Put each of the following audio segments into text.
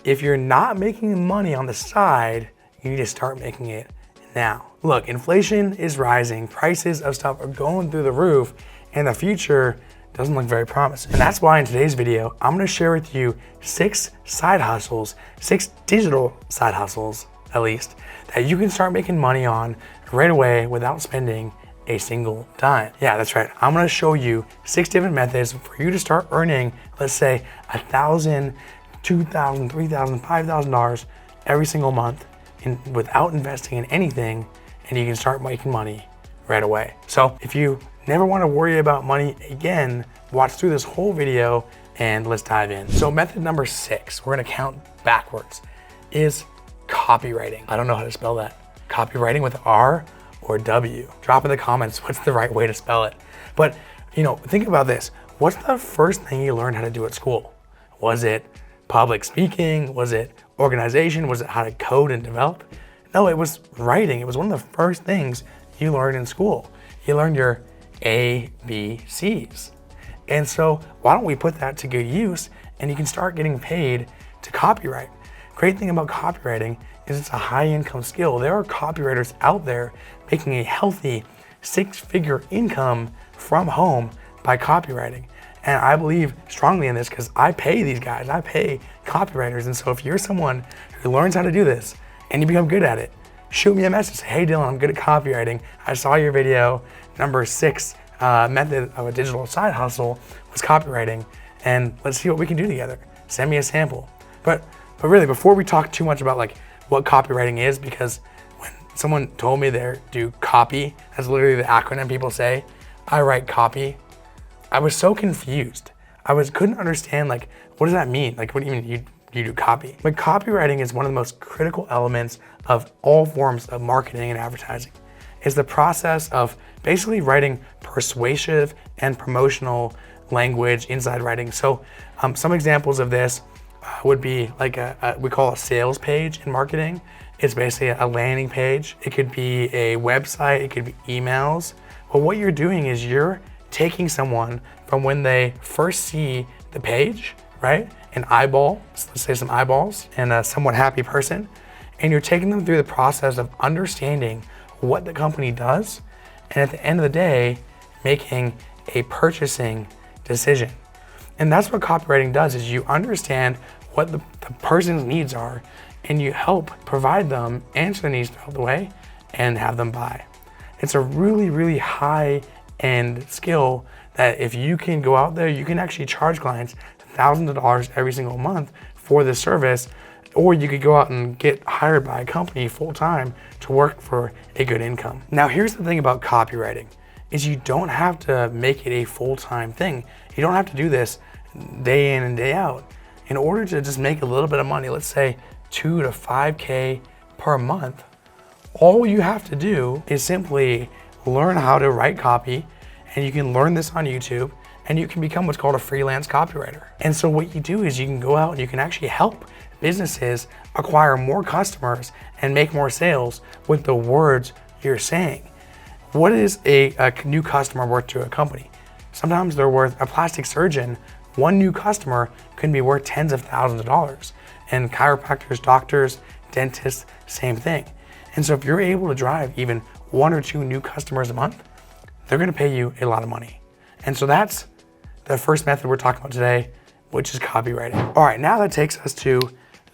if you're not making money on the side, you need to start making it now. Look, inflation is rising, prices of stuff are going through the roof, and the future doesn't look very promising. And that's why in today's video, I'm gonna share with you 6 side hustles, 6 digital side hustles, at least, that you can start making money on right away without spending a single dime. Yeah, that's right. I'm gonna show you 6 different methods for you to start earning, let's say $1,000, $2,000, $3,000, $5,000 every single month without investing in anything, and you can start making money right away. So if you never want to worry about money again, watch through this whole video and let's dive in. So method number 6, we're gonna count backwards, is copywriting. I don't know how to spell that. Copywriting with R or W. Drop in the comments what's the right way to spell it. But think about this. What's the first thing you learned how to do at school? Was it public speaking? Was it organization? Was it how to code and develop? No, it was writing. It was one of the first things you learned in school. You learned your ABCs. And so why don't we put that to good use and you can start getting paid to copyright. Great thing about copywriting is it's a high income skill. There are copywriters out there making a healthy 6-figure income from home by copywriting. And I believe strongly in this because I pay these guys, I pay copywriters. And so if you're someone who learns how to do this and you become good at it, shoot me a message, say, hey Dylan, I'm good at copywriting. I saw your video, number 6 method of a digital side hustle was copywriting, and let's see what we can do together. Send me a sample. But really, before we talk too much about like what copywriting is, because when someone told me they do copy, that's literally the acronym people say, I write copy, I was so confused. Couldn't understand, like, what does that mean? Like, what do you mean you do copy? But copywriting is one of the most critical elements of all forms of marketing and advertising. It's the process of basically writing persuasive and promotional language inside writing. So some examples of this would be like we call a sales page in marketing. It's basically a landing page. It could be a website, it could be emails. But what you're doing is you're taking someone from when they first see the page, right? An eyeball, let's say some eyeballs, and a somewhat happy person, and you're taking them through the process of understanding what the company does, and at the end of the day, making a purchasing decision. And that's what copywriting does, is you understand what the person's needs are, and you help provide them, answer the needs throughout the way, and have them buy. It's a really, really high-end skill that if you can go out there, you can actually charge clients thousands of dollars every single month for this service, or you could go out and get hired by a company full-time to work for a good income. Now, here's the thing about copywriting, is you don't have to make it a full-time thing. You don't have to do this day in and day out. In order to just make a little bit of money, let's say 2 to 5K per month, all you have to do is simply learn how to write copy, and you can learn this on YouTube, and you can become what's called a freelance copywriter. And so what you do is you can go out and you can actually help businesses acquire more customers and make more sales with the words you're saying. What is a new customer worth to a company? Sometimes they're worth, a plastic surgeon, one new customer can be worth tens of thousands of dollars. And chiropractors, doctors, dentists, same thing. And so if you're able to drive even 1 or 2 new customers a month, they're gonna pay you a lot of money. And so that's the first method we're talking about today, which is copywriting. All right, now that takes us to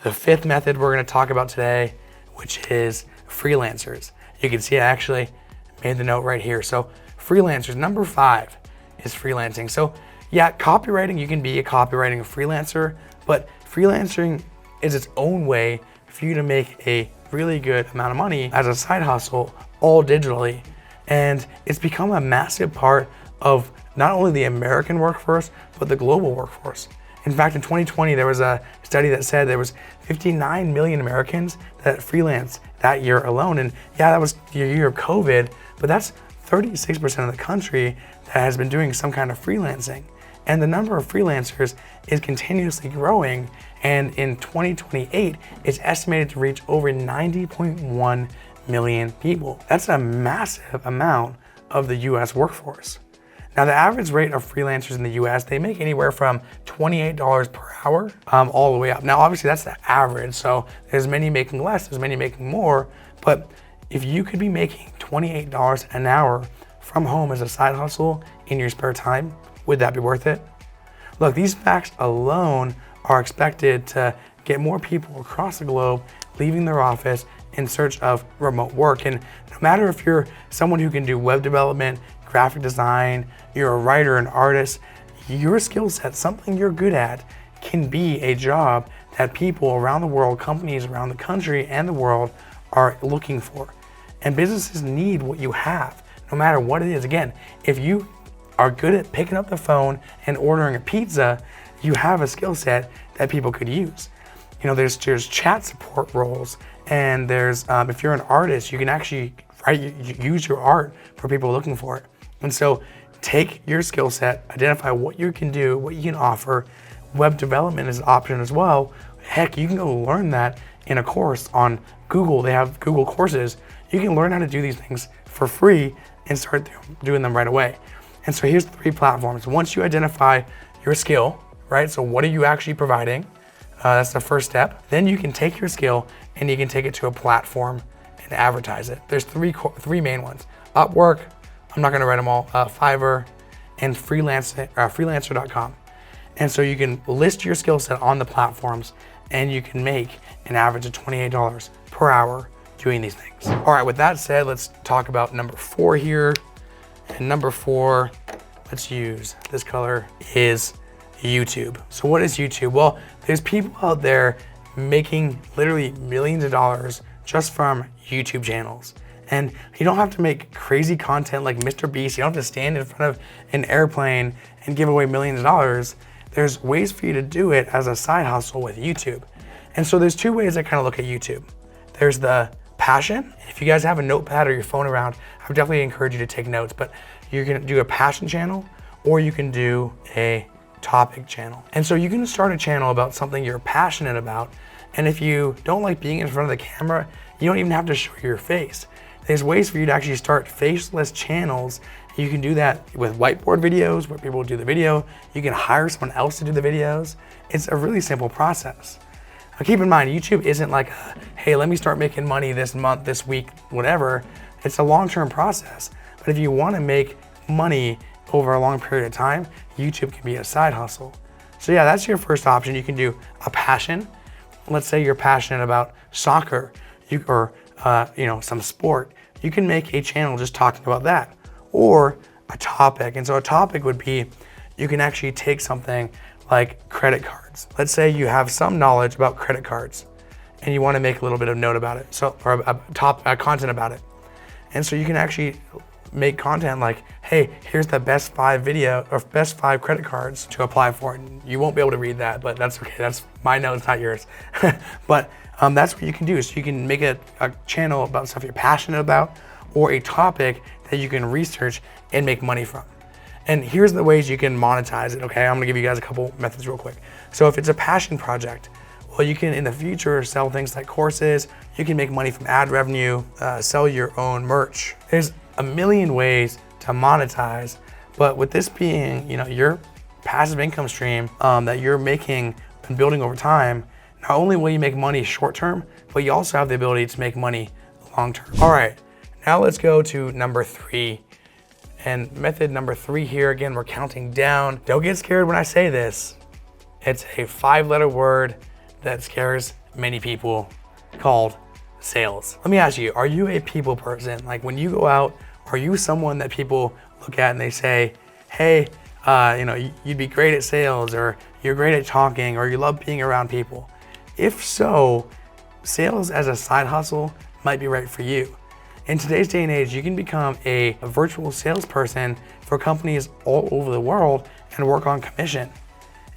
the 5th method we're gonna talk about today, which is freelancers. You can see I actually made the note right here. So freelancers, number 5 is freelancing. So yeah, copywriting, you can be a copywriting freelancer, but freelancing is its own way for you to make a really good amount of money as a side hustle, all digitally. And it's become a massive part of not only the American workforce, but the global workforce. In fact, in 2020, there was a study that said there was 59 million Americans that freelance that year alone. And yeah, that was the year of COVID, but that's 36% of the country that has been doing some kind of freelancing. And the number of freelancers is continuously growing. And in 2028, it's estimated to reach over 90.1 million people. That's a massive amount of the US workforce. Now, the average rate of freelancers in the US, they make anywhere from $28 per hour all the way up. Now, obviously that's the average. So there's many making less, there's many making more. But if you could be making $28 an hour from home as a side hustle in your spare time, would that be worth it? Look, these facts alone are expected to get more people across the globe leaving their office in search of remote work. And no matter if you're someone who can do web development, graphic design, you're a writer, an artist, your skill set, something you're good at, can be a job that people around the world, companies around the country and the world are looking for. And businesses need what you have, no matter what it is. Again, if you are good at picking up the phone and ordering a pizza, you have a skill set that people could use. You know, there's chat support roles, and there's if you're an artist, you can actually use your art for people looking for it. And so take your skill set, identify what you can do, what you can offer. Web development is an option as well. Heck, you can go learn that in a course on Google. They have Google courses. You can learn how to do these things for free and start doing them right away. And so here's the 3 platforms. Once you identify your skill, right? So what are you actually providing? That's the first step. Then you can take your skill and you can take it to a platform and advertise it. There's three main ones: Upwork, I'm not going to write them all, Fiverr, and freelancer.com. And so you can list your skill set on the platforms and you can make an average of $28 per hour doing these things. All right, with that said, let's talk about number 4 here. And number 4, let's use this color, is YouTube. So what is YouTube? Well, there's people out there making literally millions of dollars just from YouTube channels. And you don't have to make crazy content like Mr. Beast. You don't have to stand in front of an airplane and give away millions of dollars. There's ways for you to do it as a side hustle with YouTube. And so there's 2 ways I kind of look at YouTube. There's the passion. If you guys have a notepad or your phone around, I would definitely encourage you to take notes, but you can do a passion channel or you can do a topic channel. And so you can start a channel about something you're passionate about. And if you don't like being in front of the camera, you don't even have to show your face. There's ways for you to actually start faceless channels. You can do that with whiteboard videos where people do the video. You can hire someone else to do the videos. It's a really simple process. Now keep in mind, YouTube isn't like, hey, let me start making money this month, this week, whatever. It's a long-term process. But if you want to make money over a long period of time, YouTube can be a side hustle. So yeah, that's your first option. You can do a passion. Let's say you're passionate about soccer or some sport. You can make a channel just talking about that, or a topic. And so a topic would be, you can actually take something like credit cards. Let's say you have some knowledge about credit cards and you want to make a little bit of note about it, or content about it. And so you can actually make content like, hey, here's the best 5 credit cards to apply for. And you won't be able to read that, but that's okay. That's my notes, not yours. But that's what you can do. So you can make a channel about stuff you're passionate about, or a topic that you can research and make money from. And here's the ways you can monetize it, okay? I'm gonna give you guys a couple methods real quick. So if it's a passion project, well, you can in the future sell things like courses. You can make money from ad revenue, sell your own merch. There's a million ways to monetize, but with this being, your passive income stream that you're making and building over time, not only will you make money short term, but you also have the ability to make money long term. All right, now let's go to number 3. And method number 3 here, again, we're counting down. Don't get scared when I say this. It's a 5-letter word that scares many people, called sales. Let me ask you, are you a people person? Like when you go out, are you someone that people look at and they say, hey, you'd be great at sales, or you're great at talking, or you love being around people? If so, sales as a side hustle might be right for you. In today's day and age, you can become a virtual salesperson for companies all over the world and work on commission.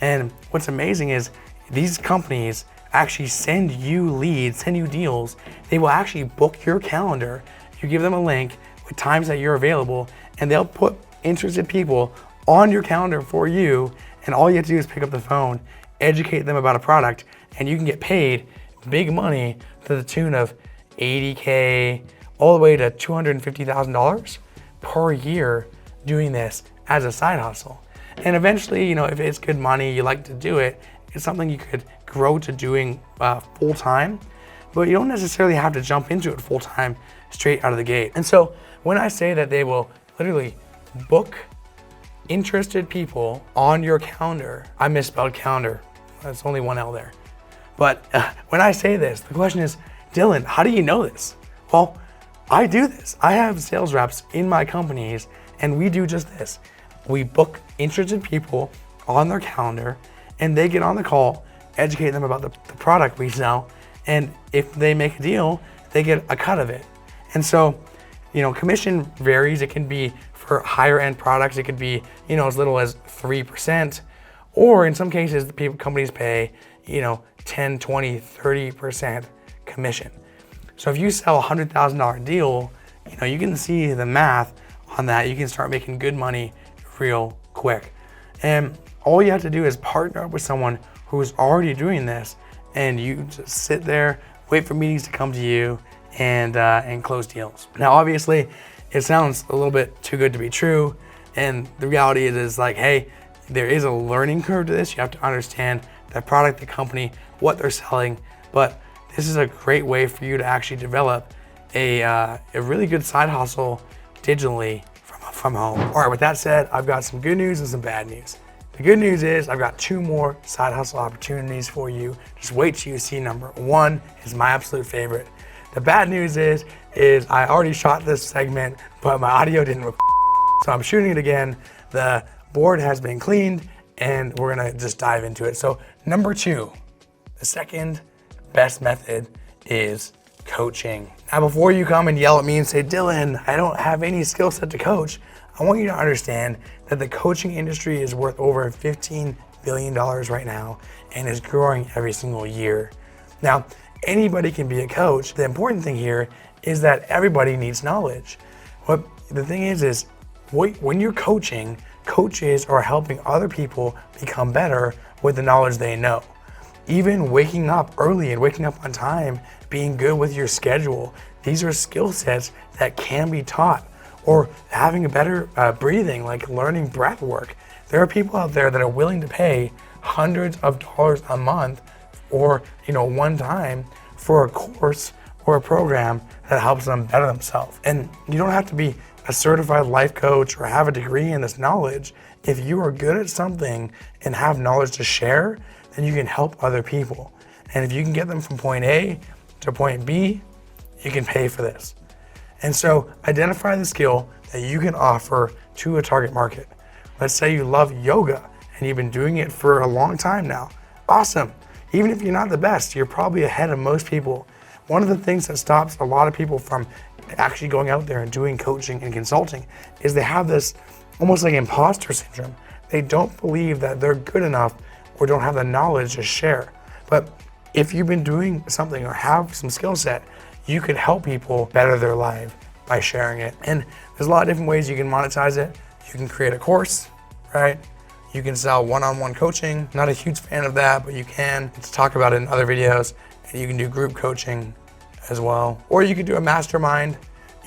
And what's amazing is these companies actually send you leads, send you deals. They will actually book your calendar. You give them a link with times that you're available, and they'll put interested people on your calendar for you. And all you have to do is pick up the phone, educate them about a product, and you can get paid big money to the tune of $80K all the way to $250,000 per year doing this as a side hustle. And eventually, if it's good money, you like to do it, it's something you could grow to doing full time, but you don't necessarily have to jump into it full time straight out of the gate. And so when I say that they will literally book interested people on your calendar, I misspelled calendar. That's only one L there. But when I say this, the question is, Dylan, how do you know this? Well, I do this. I have sales reps in my companies, and we do just this. We book interested people on their calendar, and they get on the call, educate them about the product we sell, and if they make a deal, they get a cut of it. And so, commission varies. It can be for higher end products, it could be, as little as 3%, or in some cases, companies pay, 10, 20, 30% commission. So if you sell a $100,000 deal, you can see the math on that. You can start making good money real quick. And all you have to do is partner up with someone who's already doing this, and you just sit there, wait for meetings to come to you, and close deals. Now, obviously, it sounds a little bit too good to be true, and the reality is like, hey, there is a learning curve to this. You have to understand the product, the company, what they're selling, but this is a great way for you to actually develop a really good side hustle digitally from home. All right, with that said, I've got some good news and some bad news. The good news is I've got 2 more side hustle opportunities for you. Just wait till you see number 1 is my absolute favorite. The bad news is I already shot this segment, but my audio didn't record. So I'm shooting it again. The board has been cleaned, and we're gonna just dive into it. So number 2, the second best method is coaching. Now, before you come and yell at me and say, Dylan, I don't have any skill set to coach, I want you to understand that the coaching industry is worth over $15 billion right now and is growing every single year. Now, anybody can be a coach. The important thing here is that everybody needs knowledge. What the thing is when you're coaching, coaches are helping other people become better with the knowledge they know. Even waking up early and waking up on time, being good with your schedule, these are skill sets that can be taught. Or having a better breathing, like learning breath work. There are people out there that are willing to pay hundreds of dollars a month or one time for a course or a program that helps them better themselves. And you don't have to be a certified life coach or have a degree in this knowledge. If you are good at something and have knowledge to share, then you can help other people. And if you can get them from point A to point B, you can pay for this. And so identify the skill that you can offer to a target market. Let's say you love yoga and you've been doing it for a long time now. Awesome. Even if you're not the best, you're probably ahead of most people. One of the things that stops a lot of people from actually going out there and doing coaching and consulting is they have this almost like imposter syndrome. They don't believe that they're good enough or don't have the knowledge to share. But if you've been doing something or have some skill set, you can help people better their life by sharing it. And there's a lot of different ways you can monetize it. You can create a course, right? You can sell one-on-one coaching. Not a huge fan of that, but you can. Let's talk about it in other videos. And you can do group coaching as well. Or you could do a mastermind.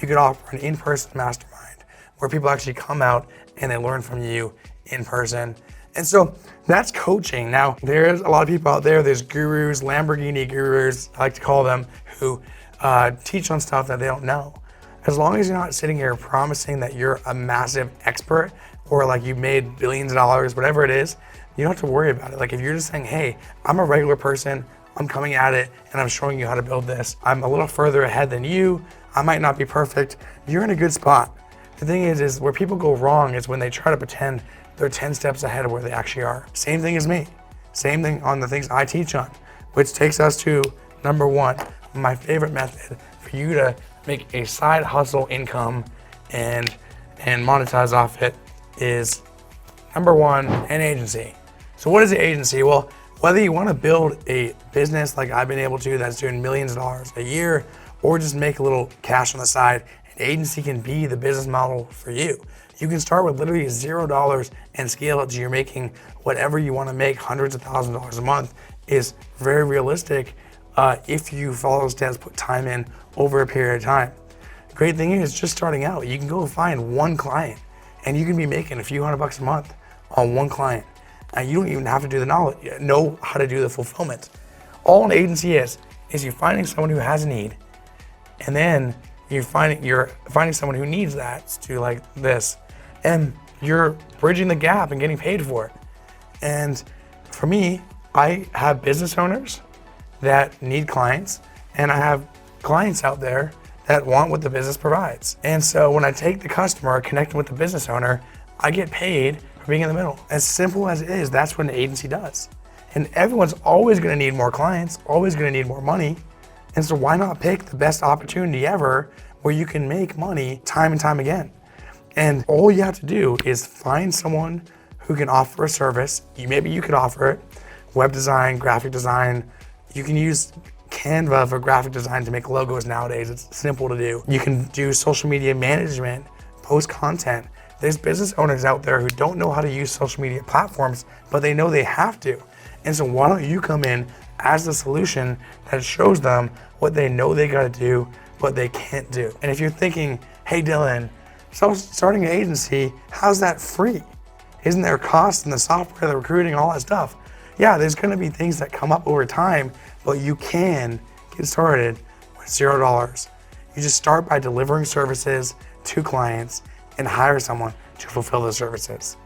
You could offer an in-person mastermind where people actually come out and they learn from you in person. And so that's coaching. Now, there's a lot of people out there, there's gurus, Lamborghini gurus, I like to call them, who teach on stuff that they don't know. As long as you're not sitting here promising that you're a massive expert or like you made billions of dollars, whatever it is, you don't have to worry about it. Like if you're just saying, hey, I'm a regular person, I'm coming at it and I'm showing you how to build this. I'm a little further ahead than you. I might not be perfect. You're in a good spot. The thing is where people go wrong is when they try to pretend they're 10 steps ahead of where they actually are. Same thing as me. Same thing on the things I teach on, which takes us to number 1. My favorite method for you to make a side hustle income and monetize off it is number 1, an agency. So what is the agency? Well, whether you want to build a business like I've been able to that's doing millions of dollars a year or just make a little cash on the side, an agency can be the business model for you. You can start with literally $0 and scale it to you're making whatever you want to make, hundreds of thousands of dollars a month is very realistic if you follow those steps, put time in over a period of time. The great thing is just starting out, you can go find one client and you can be making a few $100 a month on one client. And you don't even have to do the knowledge, know how to do the fulfillment. All an agency is you're finding someone who has a need, and then you're finding someone who needs that to do like this, and you're bridging the gap and getting paid for it. And for me, I have business owners that need clients, and I have clients out there that want what the business provides. And so when I take the customer, connect with the business owner, I get paid for being in the middle. As simple as it is, that's what an agency does. And everyone's always gonna need more clients, always gonna need more money. And so why not pick the best opportunity ever where you can make money time and time again? And all you have to do is find someone who can offer a service. Maybe you could offer it, web design, graphic design. You can use Canva for graphic design to make logos nowadays. It's simple to do. You can do social media management, post content. There's business owners out there who don't know how to use social media platforms, but they know they have to. And so why don't you come in as the solution that shows them what they know they gotta do, but they can't do. And if you're thinking, hey Dylan, starting an agency, how's that free? Isn't there cost in the software, the recruiting, all that stuff? Yeah, there's gonna be things that come up over time, but you can get started with $0. You just start by delivering services to clients and hire someone to fulfill those services.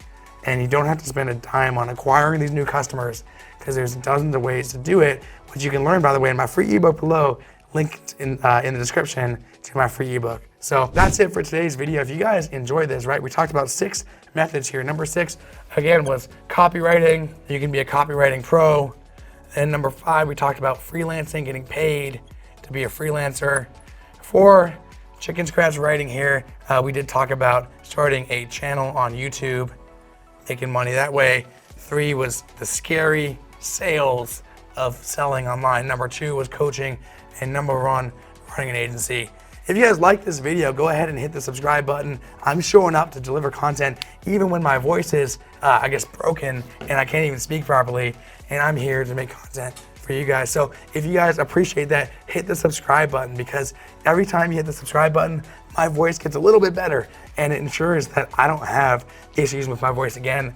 And you don't have to spend a dime on acquiring these new customers, because there's dozens of ways to do it, which you can learn, by the way, in my free ebook below, linked in the description to my free ebook. So that's it for today's video. If you guys enjoyed this, right, we talked about 6 methods here. Number 6, again, was copywriting. You can be a copywriting pro. And number 5, we talked about freelancing, getting paid to be a freelancer. 4, chicken scratch writing here. We did talk about starting a channel on YouTube, making money that way. 3 was the scary sales of selling online. Number 2 was coaching. And number 1, running an agency. If you guys like this video, go ahead and hit the subscribe button. I'm showing up to deliver content even when my voice is, I guess, broken and I can't even speak properly. And I'm here to make content for you guys. So if you guys appreciate that, hit the subscribe button, because every time you hit the subscribe button, my voice gets a little bit better, and it ensures that I don't have issues with my voice again.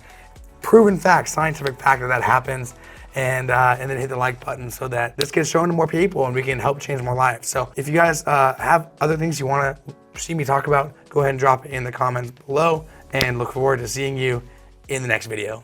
Proven fact, scientific fact that happens. And then hit the like button so that this gets shown to more people and we can help change more lives. So if you guys have other things you want to see me talk about, go ahead and drop it in the comments below, and look forward to seeing you in the next video.